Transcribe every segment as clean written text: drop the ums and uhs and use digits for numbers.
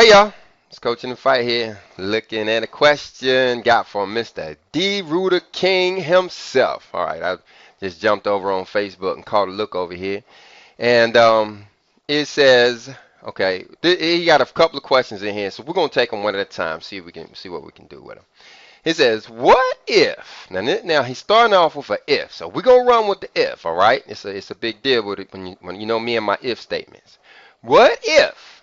Hey y'all, it's Coach in the Fight here, looking at a question got from Mr. D. Rooter King himself. All right, I just jumped over on Facebook and caught a look over here, and it says, okay, he got a couple of questions in here, so we're gonna take them one at a time, see if we can see what we can do with them. It says, what if? Now he's starting off with an if, so we're gonna run with the if. All right, it's a big deal with it when you know me and my if statements. What if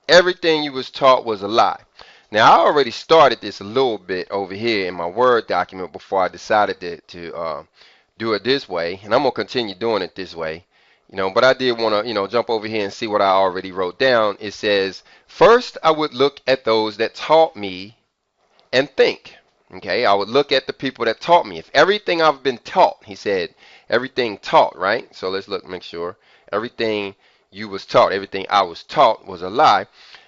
everything you was taught was a lie? Now, I already started this a little bit over here in my Word document before I decided to do it this way, and I'm going to continue doing it this way. But I did want to, jump over here and see what I already wrote down. It says, first, I would look at those that taught me and think. Okay, I would look at the people that taught me. If everything I've been taught, he said, everything taught, right? So let's look, make sure everything you was taught, everything I was taught was a lie.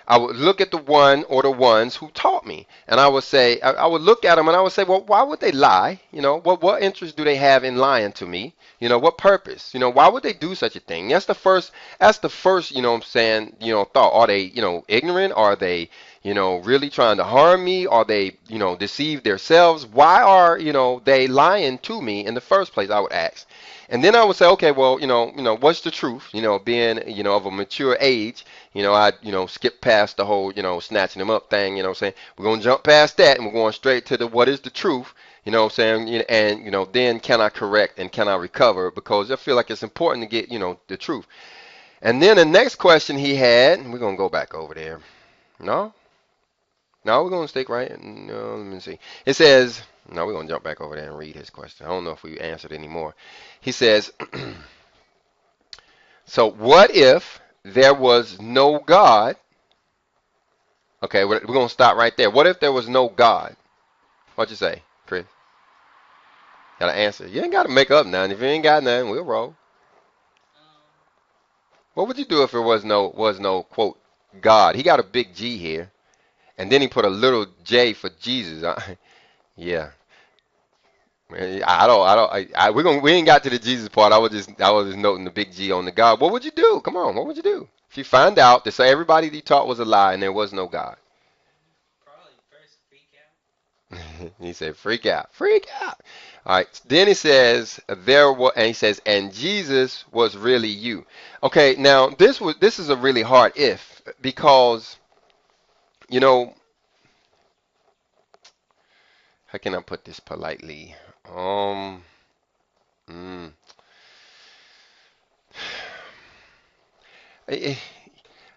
I would look at the one or the ones who taught me, and I would say, I would look at them and I would say, well, why would they lie? What interest do they have in lying to me? What purpose? Why would they do such a thing? That's the first, I'm saying, thought. Are they, ignorant? Are they, really trying to harm me? Are they, deceive themselves? Why are, they lying to me in the first place? I would ask. And then I would say, okay, well, what's the truth? Being, of a mature age, I, skip past the whole, snatching them up thing, what I'm saying? We're going to jump past that and we're going straight to the what is the truth, what I'm saying? And, then can I correct and can I recover? Because I feel like it's important to get, the truth. And then the next question he had, we're going to go back over there. No? No, we're going to stick right. No, let me see. It says, no, we're going to jump back over there and read his question. I don't know if we answered anymore. He says, so what if there was no God? Okay, we're going to stop right there. What if there was no God? What you say, Chris? Got to answer. You ain't got to make up nothing. If you ain't got nothing, we'll roll. What would you do if there was no quote God? He got a big G here, and then he put a little J for Jesus. Yeah. We ain't got to the Jesus part. I was just noting the big G on the God. What would you do? Come on, what would you do if you find out that say everybody he taught was a lie and there was no God? He said, freak out, freak out. All right. Then he says and he says, and Jesus was really you. Okay. Now this is a really hard if because you know how can I put this politely? Um. mm, eh, eh,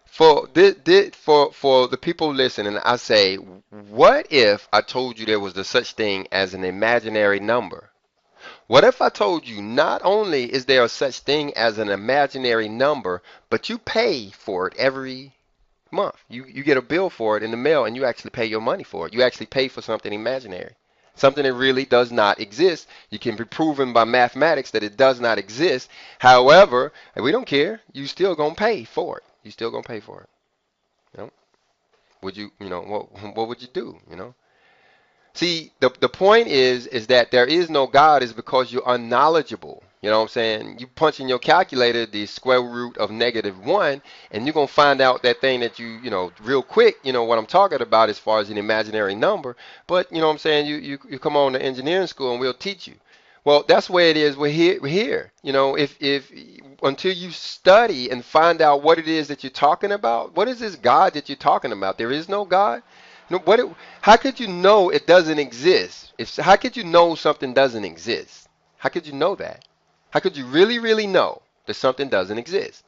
for the people listening, I say, what if I told you there was the such thing as an imaginary number? What if I told you not only is there a such thing as an imaginary number, but you pay for it every month? You get a bill for it in the mail and you actually pay your money for it. You actually pay for something imaginary. Something that really does not exist. You can be proven by mathematics that it does not exist. However, we don't care. You still gonna pay for it. You still gonna pay for it. You know? Would you, what would you do? See, the point is that there is no God is because you're unknowledgeable. You know what I'm saying? You punch in your calculator the square root of -1, and you're gonna find out that thing that real quick, what I'm talking about as far as an imaginary number. But you know what I'm saying? You come on to engineering school and we'll teach you. Well, that's where it is. We're here. If until you study and find out what it is that you're talking about, what is this God that you're talking about? There is no God. No, how could you know it doesn't exist? How could you know something doesn't exist? How could you know that? How could you really, really know that something doesn't exist?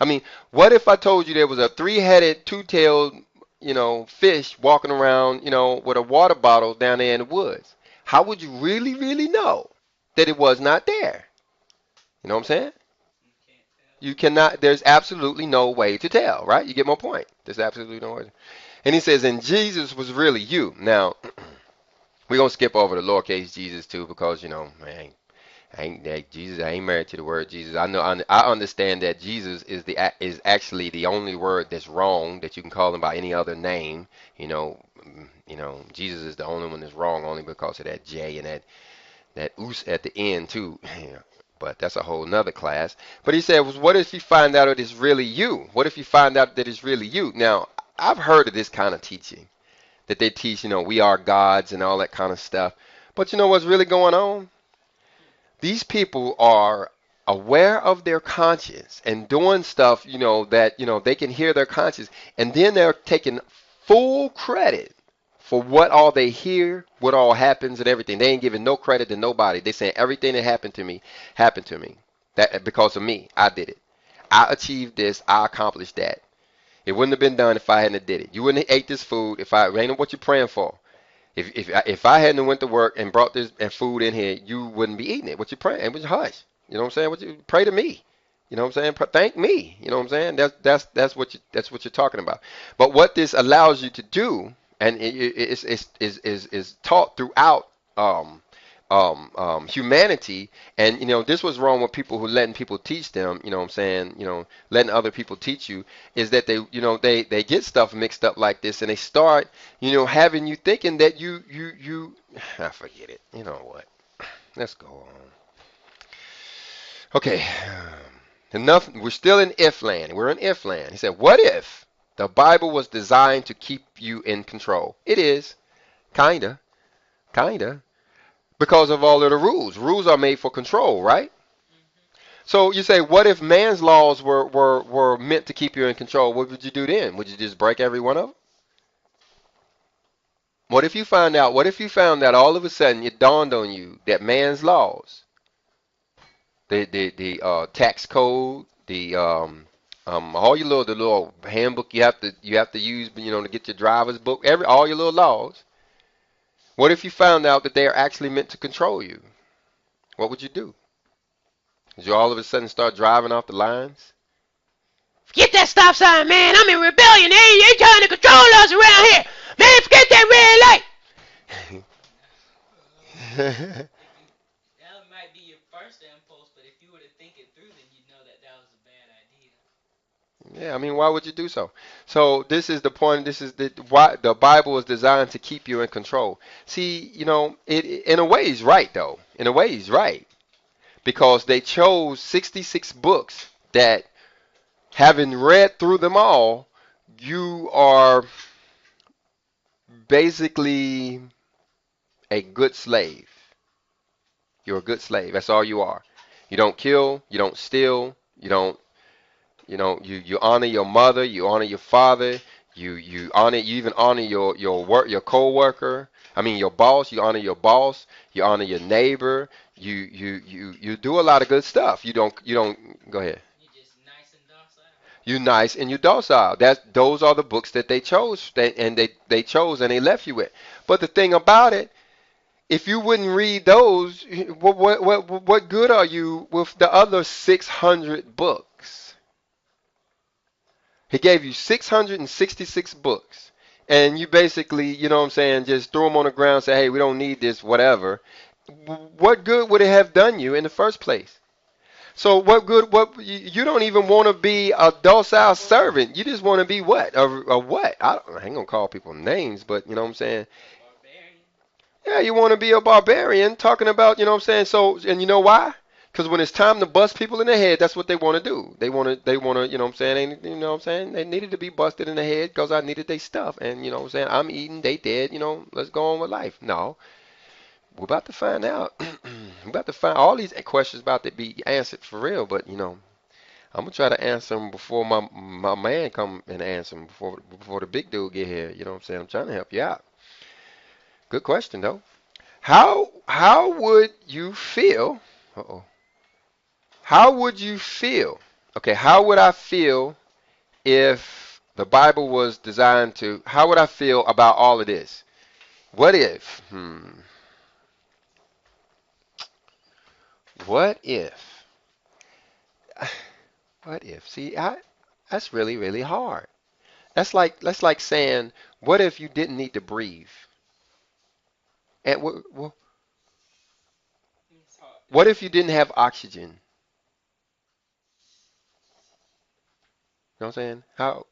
I mean, what if I told you there was a three-headed, two-tailed, fish walking around, with a water bottle down there in the woods? How would you really, really know that it was not there? You know what I'm saying? You cannot, there's absolutely no way to tell, right? You get my point. There's absolutely no way. And he says, and Jesus was really you. Now, we're going to skip over the lowercase Jesus too because, man, Jesus, I ain't married to the word Jesus. I understand that Jesus is actually the only word that's wrong, that you can call him by any other name. Jesus is the only one that's wrong only because of that J and that oos at the end too. But that's a whole nother class. But he said, what if you find out that it's really you? What if you find out that it's really you? Now, I've heard of this kind of teaching that they teach, we are gods and all that kind of stuff. But you know what's really going on? These people are aware of their conscience and doing stuff, that, they can hear their conscience, and then they're taking full credit for what all they hear, what all happens and everything. They ain't giving no credit to nobody. They saying everything that happened to me. That because of me. I did it. I achieved this. I accomplished that. It wouldn't have been done if I hadn't did it. You wouldn't have ate this food if I ain't what you're praying for. If I hadn't went to work and brought this and food in here, you wouldn't be eating it. What you praying? It was hush. You know what I'm saying? What you pray to me. You know what I'm saying? Thank me. You know what I'm saying? That's what you're talking about. But what this allows you to do, and is taught throughout humanity, and this was wrong with people who letting people teach them. You know what I'm saying? Letting other people teach you is that they get stuff mixed up like this, and they start having you thinking that I forget it. You know what? Let's go on. Okay. Enough. We're still in if land. We're in if land. He said, what if the Bible was designed to keep you in control? It is. Kinda. Kinda. Because of all of the rules. Rules are made for control, right? So you say, what if man's laws were meant to keep you in control? What would you do then? Would you just break every one of them? What if you found out all of a sudden it dawned on you that man's laws, the tax code, all your the little handbook you have to use, to get your driver's book, all your little laws. What if you found out that they are actually meant to control you? What would you do? Would you all of a sudden start driving off the lines? Forget that stop sign, man. I'm in rebellion. They trying to control us around here. Man, forget that red light. That might be your first impulse, but if you were to think it through, then you'd know that that was a bad idea. Yeah, I mean, why would you do so? So this is the point. This is why the Bible is designed to keep you in control. See, it in a way is right though. In a way, he's right because they chose 66 books that, having read through them all, you are basically a good slave. You're a good slave. That's all you are. You don't kill. You don't steal. You honor your mother. You honor your father. You even honor your coworker. I mean your boss. You honor your boss. You honor your neighbor. You do a lot of good stuff. You don't go ahead. You're just nice and docile. You nice and you docile. Those are the books that they chose, and they chose and they left you with. But the thing about it, if you wouldn't read those, what good are you with the other 600 books? He gave you 666 books, and you basically, what I'm saying, just threw them on the ground and say, hey, we don't need this, whatever. What good would it have done you in the first place? So what good? You don't even want to be a docile servant. You just want to be what? A what? I ain't gonna call people names, but you know what I'm saying. Barbarian. Yeah, you want to be a barbarian. Talking about, what I'm saying. So, and you know why? Because when it's time to bust people in the head, that's what they want to do. They want to, what I'm saying. What I'm saying. They needed to be busted in the head because I needed their stuff, and what I'm saying. I'm eating, they dead. Let's go on with life. No, we're about to find out. We're about to find all these questions about to be answered for real, but I'm gonna try to answer them before my man come and answer them before the big dude get here. You know what I'm saying? I'm trying to help you out. Good question though. How would you feel? Uh-oh. How would you feel? Okay, how would I feel if the Bible was designed to? How would I feel about all of this? What if? What if? What if? See, that's really, really hard. That's like saying, what if you didn't need to breathe? And It's hard. what if you didn't have oxygen? You know what I'm saying? How?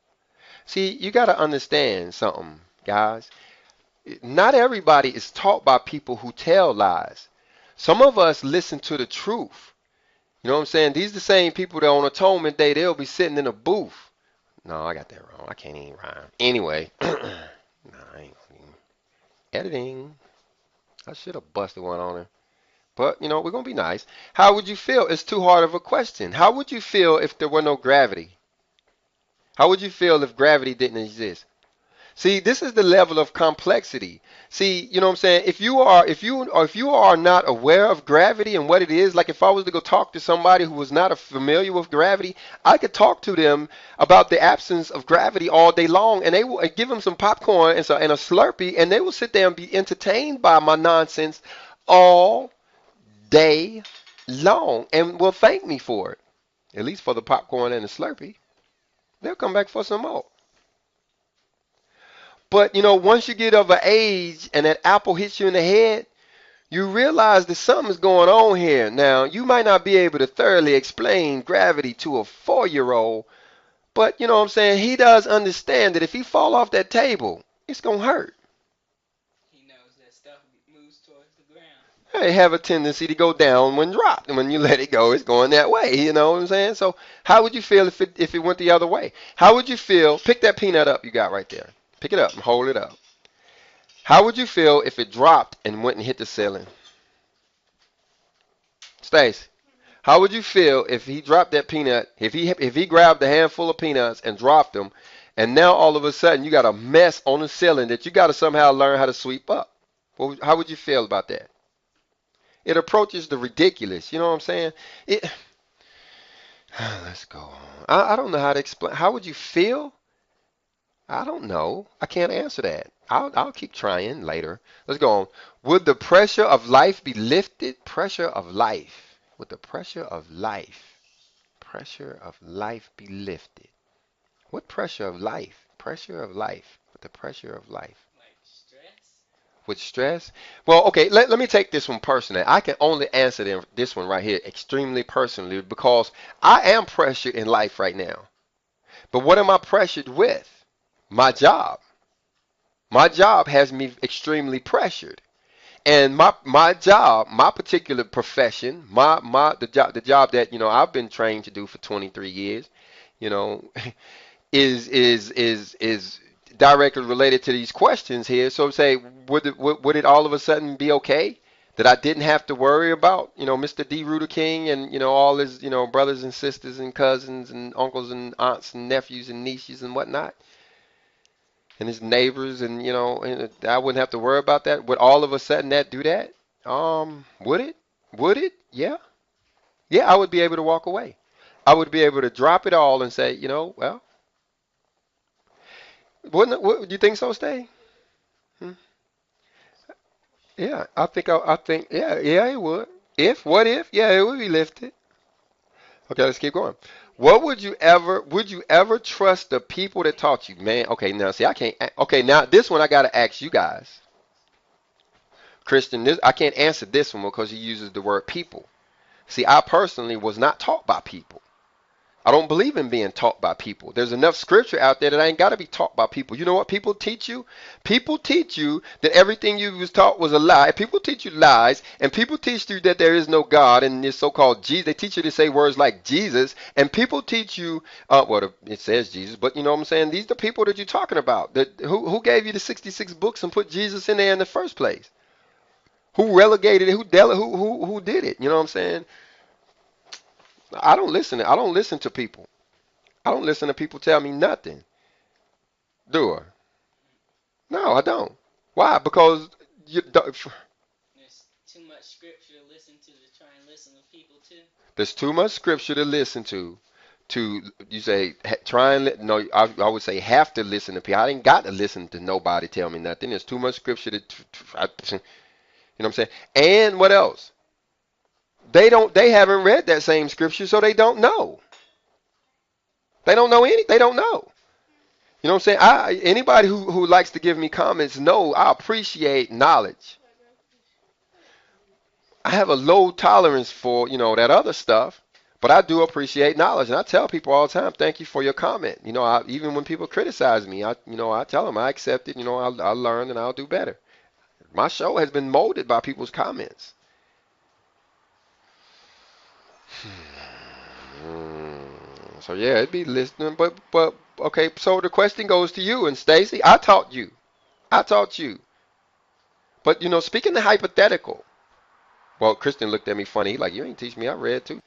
See, you got to understand something, guys. Not everybody is taught by people who tell lies. Some of us listen to the truth. You know what I'm saying? These are the same people that on Atonement Day, they'll be sitting in a booth. No, I got that wrong. I can't even rhyme. Anyway, nah, I ain't gonna even. Editing. I should have busted one on her. But, we're going to be nice. How would you feel? It's too hard of a question. How would you feel if there were no gravity? How would you feel if gravity didn't exist? See, this is the level of complexity. See, you know what I'm saying? If you are not aware of gravity and what it is, like if I was to go talk to somebody who was not familiar with gravity, I could talk to them about the absence of gravity all day long, and they will and give them some popcorn and a Slurpee, and they will sit there and be entertained by my nonsense all day long, and will thank me for it. At least for the popcorn and the Slurpee. They'll come back for some more. But once you get of an age and that apple hits you in the head, you realize that something's going on here. Now, you might not be able to thoroughly explain gravity to a 4-year-old, but you know what I'm saying? He does understand that if he fall off that table, it's going to hurt. He knows that stuff moves towards the ground. They have a tendency to go down when dropped, and when you let it go, it's going that way. You know what I'm saying? So, how would you feel if it went the other way? How would you feel? Pick that peanut up you got right there. Pick it up and hold it up. How would you feel if it dropped and went and hit the ceiling? Stace, how would you feel if he dropped that peanut? If he grabbed a handful of peanuts and dropped them, and now all of a sudden you got a mess on the ceiling that you got to somehow learn how to sweep up? How would you feel about that? It approaches the ridiculous. You know what I'm saying? It. Let's go on. I don't know how to explain. How would you feel? I don't know. I can't answer that. I'll keep trying later. Let's go on. Would the pressure of life be lifted? Pressure of life. Would the pressure of life be lifted? What pressure of life? Pressure of life. With the pressure of life. Like stress? With stress? Well, okay, let me take this one personally. I can only answer this one right here extremely personally because I am pressured in life right now. But what am I pressured with? My job. My job has me extremely pressured. And my job, my particular profession, the job that I've been trained to do for 23 years, you know, is directly related to these questions here. So say, would it all of a sudden be okay that I didn't have to worry about Mr. D. Rooter King and all his brothers and sisters and cousins and uncles and aunts and nephews and nieces and whatnot? And his neighbors, and I wouldn't have to worry about that. Would all of a sudden that do that? Would it? Would it? Yeah. Yeah, I would be able to walk away. I would be able to drop it all and say, well, wouldn't it, do you think so, Stay? Hmm? Yeah, I think, yeah, yeah, it would. What if? Yeah, it would be lifted. Okay, let's keep going. Would you ever trust the people that taught you, man? Okay, now see, I can't. Okay, now this one I gotta ask you guys. Christian, I can't answer this one because he uses the word people. See, I personally was not taught by people. I don't believe in being taught by people. There's enough scripture out there that I ain't got to be taught by people. You know what people teach you? People teach you that everything you was taught was a lie. People teach you lies, and people teach you that there is no God and this so-called Jesus. They teach you to say words like Jesus, and people teach you, well, it says Jesus, but you know what I'm saying? These are the people that you're talking about. Who gave you the 66 books and put Jesus in there in the first place? Who relegated it? Who did it? You know what I'm saying? I don't listen. I don't listen to people. I don't listen to people tell me nothing. Do I? No, I don't. Why? Because There's too much scripture to listen to try and listen to people too. there's too much scripture to listen to. To you say try and no, I would say have to listen to people. I ain't got to listen to nobody tell me nothing. There's too much scripture you know what I'm saying. And what else? They haven't read that same scripture, so they don't know. They don't know any. They don't know. You know what I'm saying? Anybody who likes to give me comments know I appreciate knowledge. I have a low tolerance for, that other stuff, but I do appreciate knowledge. And I tell people all the time, thank you for your comment. Even when people criticize me, I tell them I accept it. I'll learn and I'll do better. My show has been molded by people's comments. Hmm. So yeah, it'd be listening. But okay. So the question goes to you and Stacy. I taught you. I taught you. But speaking of hypothetical. Well, Christian looked at me funny. He like, you ain't teach me. I read too.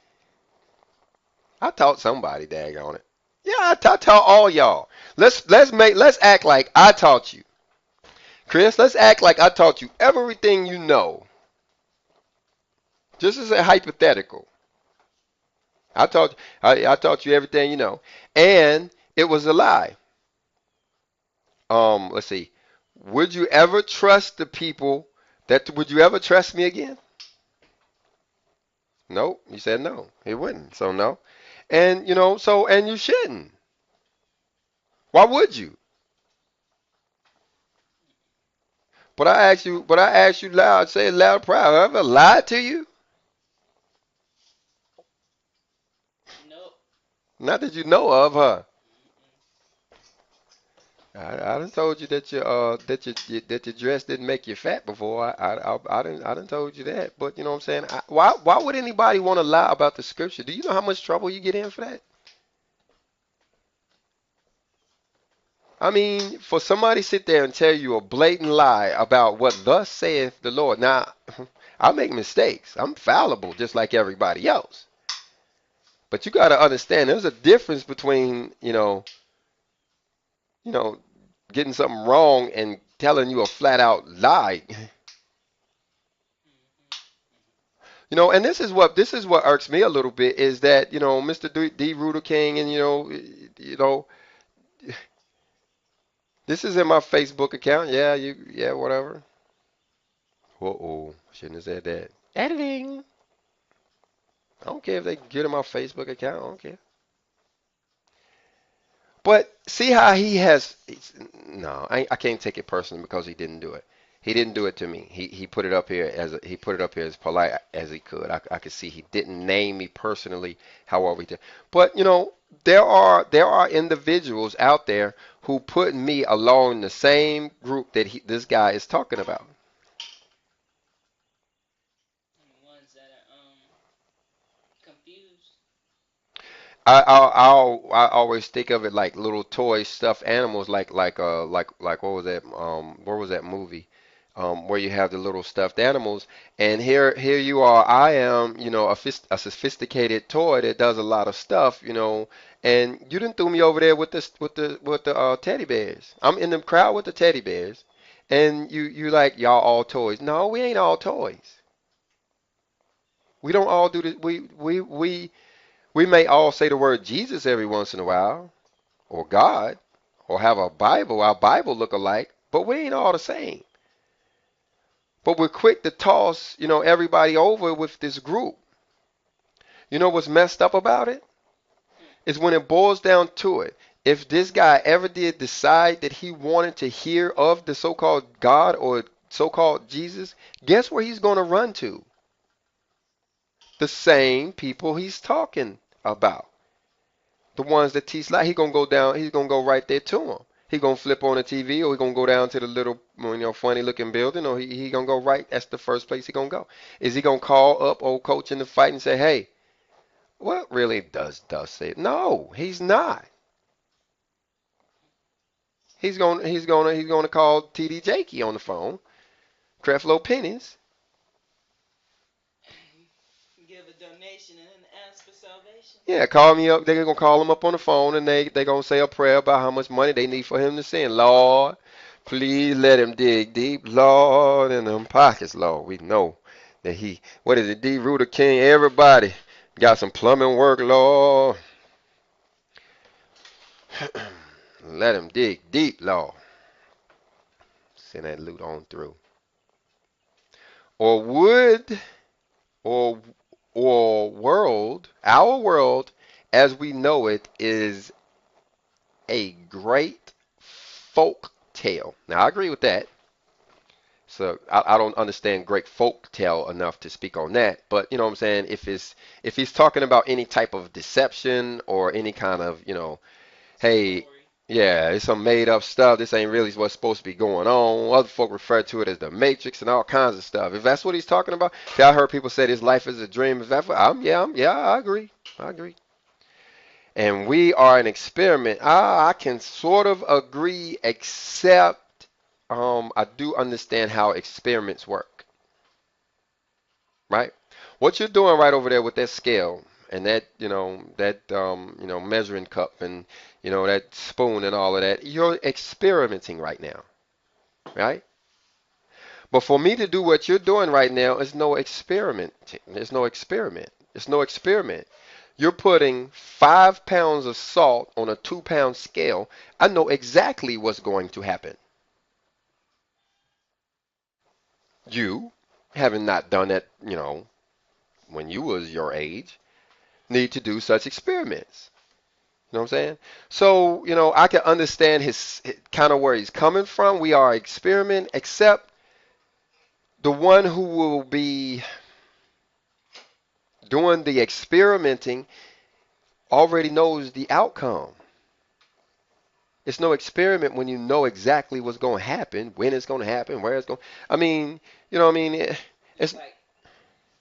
I taught somebody. Daggone it. Yeah, I taught all y'all. Let's act like I taught you, Chris. Let's act like I taught you everything you know. Just as a hypothetical. I taught you everything you know, and it was a lie. Let's see. Would you ever trust the people that? Would you ever trust me again? Nope. You said no. It wouldn't. So no. And and you shouldn't. Why would you? But I asked you loud, say it loud, proud. Have I ever lied to you? Nope. Not that you know of, huh? Mm-mm. I done told you that your dress didn't make you fat before. I done told you that. But you know what I'm saying? Why would anybody want to lie about the scripture? Do you know how much trouble you get in for that? I mean, for somebody to sit there and tell you a blatant lie about what thus saith the Lord. Now, I make mistakes. I'm fallible just like everybody else. But you got to understand there's a difference between, you know, getting something wrong and telling you a flat out lie. And this is what irks me a little bit is that, Mr. D. Rooter King and this is in my Facebook account. Yeah, whatever. Uh-oh, shouldn't have said that. Editing. I don't care if they get in my Facebook account. I don't care. But see how he has. No, I can't take it personally because he didn't do it. He didn't do it to me. He put it up here he put it up here as polite as he could. I could see he didn't name me personally. However, he did. But there are individuals out there who put me along the same group that this guy is talking about. And the ones that are confused. I always think of it like little toy stuffed animals, like what was that movie, where you have the little stuffed animals, and here you are, I am, a sophisticated toy that does a lot of stuff, and you didn't threw me over there with the teddy bears. I'm in the crowd with the teddy bears, and you like y'all all toys. No, we ain't all toys. We don't all do this. We may all say the word Jesus every once in a while, or God, or have our Bible look alike, but we ain't all the same. But we're quick to toss, everybody over with this group. You know what's messed up about it? Is when it boils down to it. If this guy ever did decide that he wanted to hear of the so-called God or so-called Jesus, guess where he's going to run to? The same people he's talking about. The ones that teach like he gonna go down, he's gonna go right there to him. He gonna flip on the TV or he gonna go down to the little, funny looking building, or he gonna go right. That's the first place he gonna go. Is he gonna call up old coach in the fight and say, hey, what really does say? No, he's not. He's gonna call TD Jakey on the phone, Creflo Pennies. Give a donation and then ask for salvation. Yeah, call me up. They're gonna call him up on the phone and they gonna say a prayer about how much money they need for him to send. Lord, please let him dig deep, Lord, in them pockets, Lord. We know that what is it, D. Rooter King? Everybody got some plumbing work, Lord. Let him dig deep, Lord. Send that loot on through. Or would, or, our world as we know it is a great folk tale. Now, I agree with that. So I don't understand great folk tale enough to speak on that. But you know what I'm saying? If he's talking about any type of deception or any kind of, hey, Story. yeah, it's some made up stuff. This ain't really what's supposed to be going on. Other folk refer to it as the Matrix and all kinds of stuff. If that's what he's talking about, see, I heard people say his life is a dream. If that's what, yeah, I agree. I agree. and we are an experiment. I can sort of agree, except I do understand how experiments work, right? What you're doing right over there with that scale and that, measuring cup and, that spoon and all of that, you're experimenting right now, right? But for me to do what you're doing right now is no experiment. There's no experiment. It's no experiment. You're putting 5 pounds of salt on a 2 pound scale. I know exactly what's going to happen. You, having not done that, when you was your age, need to do such experiments. You know what I'm saying? So, I can understand his kind of where he's coming from. We are experiment, except the one who will be doing the experimenting already knows the outcome. It's no experiment when you know exactly what's going to happen, when it's going to happen, where it's going. I mean, you know what I mean? It's It's like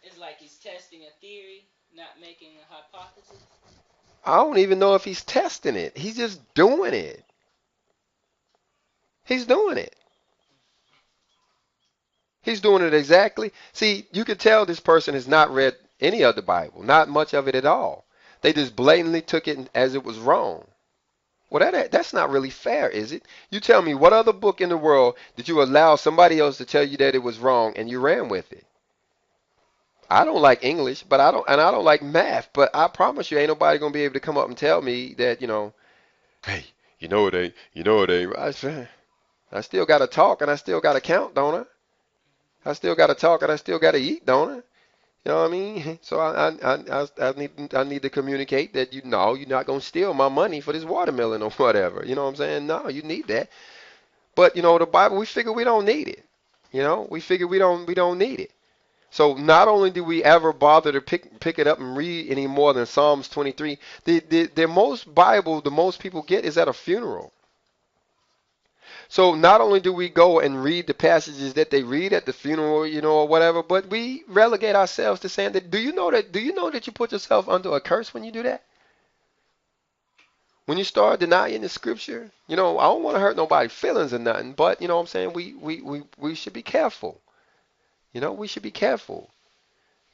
it's like he's testing a theory, not making a hypothesis. I don't even know if he's testing it. He's just doing it. He's doing it. He's doing it exactly. See, you could tell this person has not read any of the Bible, not much of it at all. They just blatantly took it as it was wrong. Well, that's not really fair, is it? You tell me, what other book in the world did you allow somebody else to tell you that it was wrong and you ran with it? I don't like English, but I don't like math, but I promise you ain't nobody gonna be able to come up and tell me that, hey, it ain't right. I still gotta talk and I still gotta count, don't I? I still gotta talk and I still gotta eat, don't I? You know what I mean? So I need to communicate that you're not gonna steal my money for this watermelon or whatever. You know what I'm saying? No, you need that. But the Bible, we figure we don't need it. We figure we don't need it. So not only do we ever bother to pick it up and read any more than Psalms 23, the most Bible the most people get is at a funeral. So not only do we go and read the passages that they read at the funeral, or whatever, but we relegate ourselves to saying that. Do you know that you put yourself under a curse when you do that? When you start denying the scripture, I don't want to hurt nobody's feelings or nothing, but you know what I'm saying, we should be careful. We should be careful.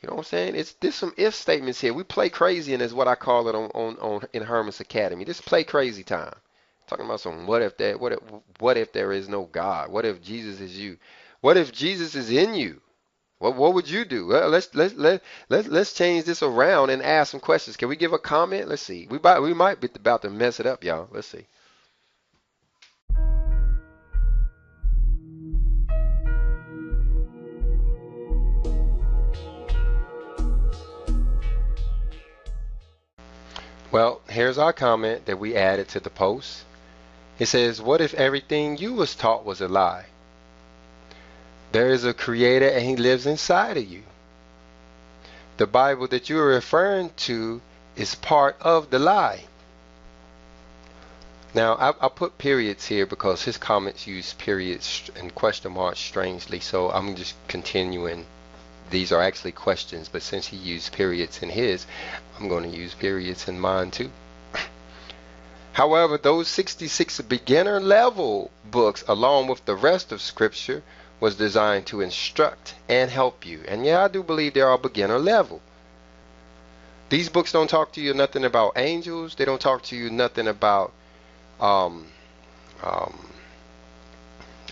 You know what I'm saying? There's some if statements here. We play crazy, and is what I call it on in Hermes Academy. This play crazy time. Talking about some what if there is no God? What if Jesus is you? What if Jesus is in you? What would you do? Well, let's change this around and ask some questions. Can we give a comment? Let's see. We might be about to mess it up, y'all. Let's see. Well, here's our comment that we added to the post. It says, what if everything you was taught was a lie? There is a creator and he lives inside of you. The Bible that you are referring to is part of the lie. Now, I put periods here because his comments use periods and question marks strangely, so I'm just continuing. These are actually questions, but since he used periods in his, I'm going to use periods in mine too. However, those 66 beginner level books, along with the rest of Scripture, was designed to instruct and help you. And yeah, I do believe they are beginner level. These books don't talk to you nothing about angels. They don't talk to you nothing about um, um,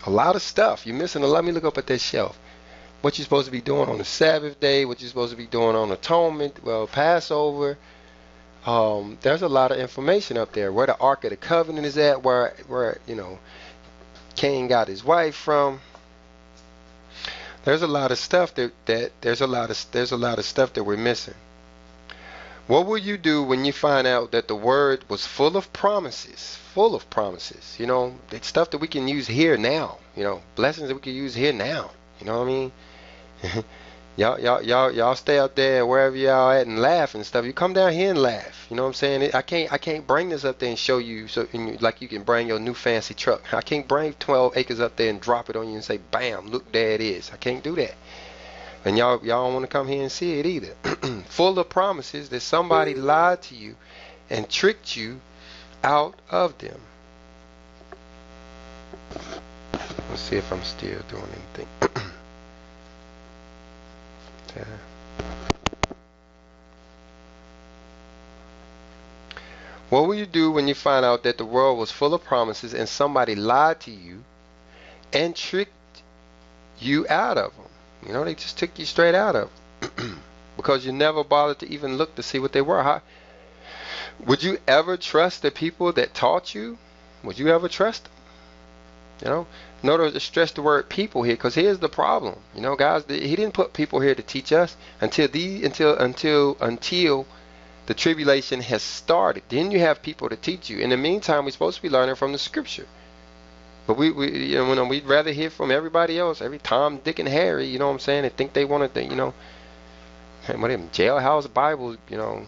a lot of stuff. You're missing. Let me look up at that shelf. What you're supposed to be doing on the Sabbath day, what you're supposed to be doing on Atonement, well, Passover. There's a lot of information up there. Where the Ark of the Covenant is at, where Cain got his wife from. There's a lot of stuff there's a lot of stuff that we're missing. What will you do when you find out that the word was full of promises? Full of promises. It's stuff that we can use here now. Blessings that we can use here now. You know what I mean? Y'all stay out there wherever y'all at and laugh and stuff. You come down here and laugh. You know what I'm saying? I can't bring this up there and show you like you can bring your new fancy truck. I can't bring 12 acres up there and drop it on you and say, bam, look, there it is. I can't do that. And y'all don't want to come here and see it either. Full of promises that somebody lied to you and tricked you out of them. Let's see if I'm still doing anything. Yeah. What will you do when you find out that the world was full of promises and somebody lied to you and tricked you out of them? You know, they just took you straight out of them because you never bothered to even look to see what they were. How, would you ever trust the people that taught you? Would you ever trust them? You know, notice to stress the word people here, because here's the problem. You know, guys, he didn't put people here to teach us until the tribulation has started. Then you have people to teach you. In the meantime, we're supposed to be learning from the scripture. But you know, we'd rather hear from everybody else, every Tom, Dick, and Harry. You know what I'm saying? They think they want to, you know, what them jailhouse Bibles, you know.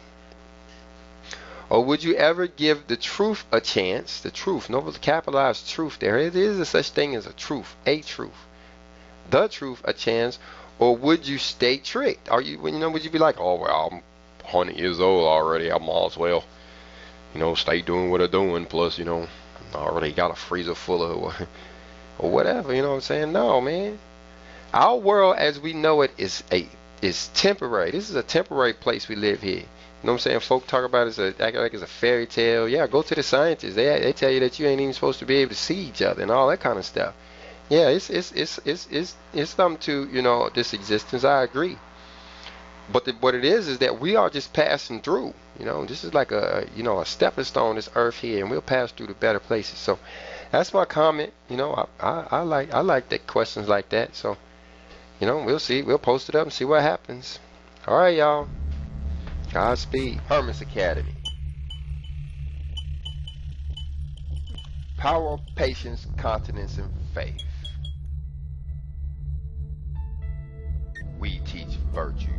Or would you ever give the truth a chance? The truth, no capitalized truth there. It is a such thing as a truth, the truth a chance. Or would you stay tricked? Are you, you know, would you be like, oh well, I'm 100 years old already, I might as well, you know, stay doing what I'm doing. Plus, you know, I already got a freezer full of or whatever. You know what I'm saying? No, man. Our world as we know it is temporary. This is a temporary place we live here. You know what I'm saying? Folk talk about it as act like it's a fairy tale. Yeah, go to the scientists. They tell you that you ain't even supposed to be able to see each other and all that kind of stuff. Yeah, it's something to, you know, this existence. I agree. But what it is that we are just passing through. You know, this is like a, you know, a stepping stone, this earth here, and we'll pass through to better places. So that's my comment. You know, I like that questions like that. So, you know, we'll see. We'll post it up and see what happens. All right, y'all. Godspeed. Hermes Academy. Power of patience, continence, and faith. We teach virtue.